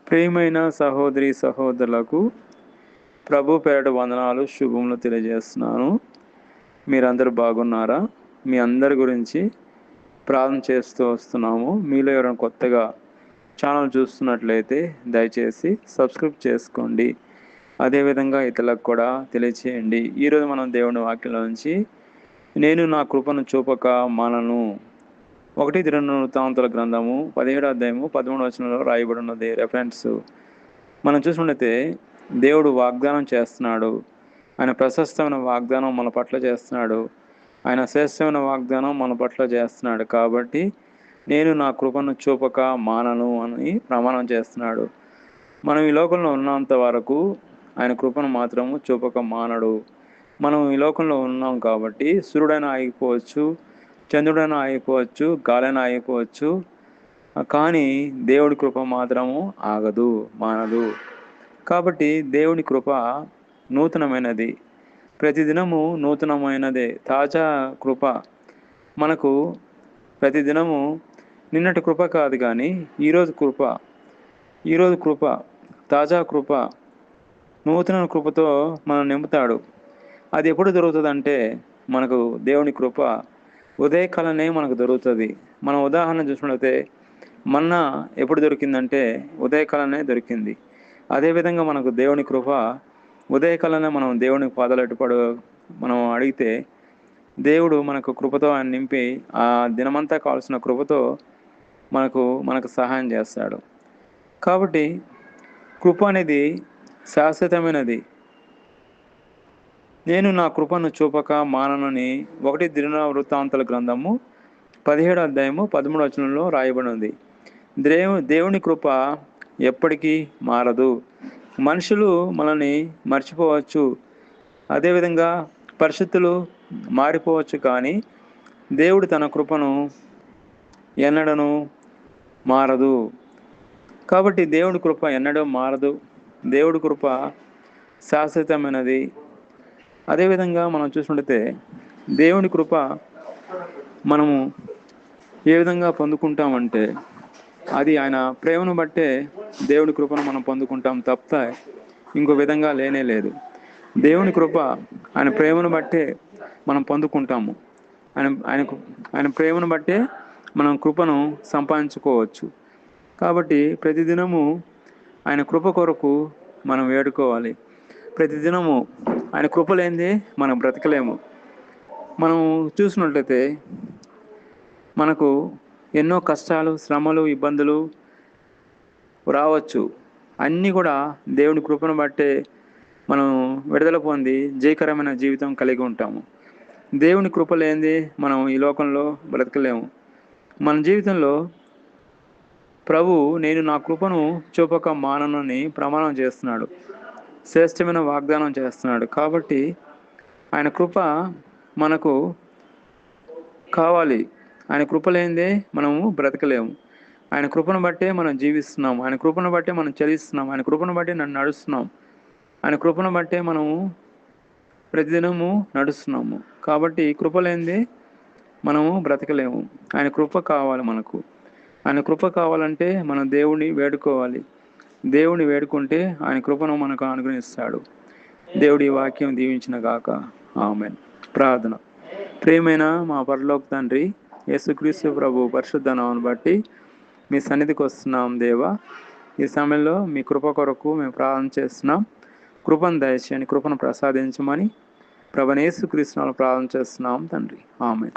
ప్రియమైన సహోదరి సహోదరులకు ప్రభు పేరట వందనాలు శుభములు తెలియజేస్తున్నాను. మీరందరూ బాగున్నారా? మీ అందరి గురించి ప్రార్థన చేస్తూ వస్తున్నాము. మీలో ఎవరైనా కొత్తగా ఛానల్ చూస్తున్నట్లయితే దయచేసి సబ్స్క్రైబ్ చేసుకోండి. అదేవిధంగా ఇతరులకు కూడా తెలియచేయండి. ఈరోజు మనం దేవుని వాక్యంలో నుంచి నేను నా కృపను చూపక మానను 1 దినవృత్తాంతాల గ్రంథము 17వ అధ్యాయము 13వ వచనంలో రాయబడి ఉన్నది. రెఫరెన్స్ మనం చూసినట్లయితే దేవుడు వాగ్దానం చేస్తున్నాడు. ఆయన ప్రశస్తమైన వాగ్దానం మన పట్ల చేస్తున్నాడు. ఆయన శ్రేష్టమైన వాగ్దానం మన పట్ల చేస్తున్నాడు. కాబట్టి నేను నా కృపను చూపక మానను అని ప్రమాణం చేస్తున్నాడు. మనం ఈ లోకంలో ఉన్నంత వరకు ఆయన కృపను మాత్రము చూపక మానడు. మనం ఈ లోకంలో ఉన్నాం కాబట్టి సూర్యుడైనా ఆగిపోవచ్చు, చంద్రుడైనా ఆగిపోవచ్చు, గాలైనా ఆగిపోవచ్చు, కానీ దేవుడి కృప మాత్రము ఆగదు, మానదు. కాబట్టి దేవుని కృప నూతనమైనది, ప్రతిదినము నూతనమైనదే. తాజా కృప మనకు ప్రతిదినము నిన్నటి కృప కాదు, కానీ ఈరోజు కృప తాజా కృప నూతన కృపతో మనం నింపుతాడు. అది ఎప్పుడు దొరుకుతుందంటే మనకు దేవుని కృప ఉదయకాలనే మనకు దొరుకుతుంది. మనం ఉదాహరణ చూసినట్లయితే మన్నా ఎప్పుడు దొరికిందంటే ఉదయకాలనే దొరికింది. అదేవిధంగా మనకు దేవుని కృప ఉదయకాలనే మనం దేవుని పాదాలెట్టుపడు మనం అడిగితే దేవుడు మనకు కృపతో ఆయన నింపి ఆ దినమంతా కావాల్సిన కృపతో మనకు సహాయం చేస్తాడు. కాబట్టి కృప అనేది శాశ్వతమైనది. నేను నా కృపను చూపక మాననని 1 దినవృత్తాంతాల గ్రంథము 17వ అధ్యాయము 13వ వచనంలో రాయబడి ఉంది. దేవుని కృప ఎప్పటికీ మారదు. మనుషులు మనల్ని మర్చిపోవచ్చు, అదేవిధంగా పరిస్థితులు మారిపోవచ్చు, కానీ దేవుడు తన కృపను ఎన్నడను మారదు. కాబట్టి దేవుడి కృప ఎన్నడూ మారదు. దేవుడి కృప శాశ్వతమైనది. అదేవిధంగా మనం చూసినట్లయితే దేవుని కృప మనము ఏ విధంగా పొందుకుంటామంటే అది ఆయన ప్రేమను బట్టే దేవుని కృపను మనం పొందుకుంటాం తప్ప ఇంకో విధంగా లేనే లేదు. దేవుని కృప ఆయన ప్రేమను బట్టే మనం పొందుకుంటాము. ఆయన ప్రేమను బట్టే మనం కృపను సంపాదించుకోవచ్చు. కాబట్టి ప్రతిదినము ఆయన కృప కొరకు మనం వేడుకోవాలి. ప్రతిదినము ఆయన కృప లేనిదే మనం బ్రతకలేము. మనం చూసినట్లయితే మనకు ఎన్నో కష్టాలు, శ్రమలు, ఇబ్బందులు రావచ్చు. అన్నీ కూడా దేవుని కృపను బట్టే మనం విడుదల పొంది జయకరమైన జీవితం కలిగి ఉంటాము. దేవుని కృప లేనిదే మనం ఈ లోకంలో బ్రతకలేము. మన జీవితంలో ప్రభు నేను నా కృపను చూపక మాననని ప్రమాణం చేస్తున్నాడు, శ్రేష్టమైన వాగ్దానం చేస్తున్నాడు. కాబట్టి ఆయన కృప మనకు కావాలి. ఆయన కృప లేనిదే మనము బ్రతకలేము. ఆయన కృపను బట్టే మనం జీవిస్తున్నాం. ఆయన కృపను బట్టే మనం చలిస్తున్నాం. ఆయన కృపను బట్టే నడుస్తున్నాం. ఆయన కృపను బట్టే మనము ప్రతిదినము నడుస్తున్నాము. కాబట్టి కృప లేనిదే మనము బ్రతకలేము. ఆయన కృప కావాలి మనకు. ఆయన కృప కావాలంటే మనం దేవుని వేడుకోవాలి. దేవుని వేడుకుంటే ఆయన కృపను మనకు అనుగ్రహిస్తాడు. దేవుడి వాక్యం దీవించిన గాక. ఆమేన్. ప్రార్థన. ప్రియమైన మా పరలోక తండ్రి యేసుక్రీస్తు ప్రభు పరిశుద్ధ నామమును బట్టి మీ సన్నిధికి వస్తున్నాం దేవా. ఈ సమయంలో మీ కృప కొరకు మేము ప్రార్థన చేస్తున్నాం. కృపను దయచేయండి, కృపను ప్రసాదించమని ప్రభువైన యేసుక్రీస్తు నామములో ప్రార్థన చేస్తున్నాం తండ్రి. ఆమేన్.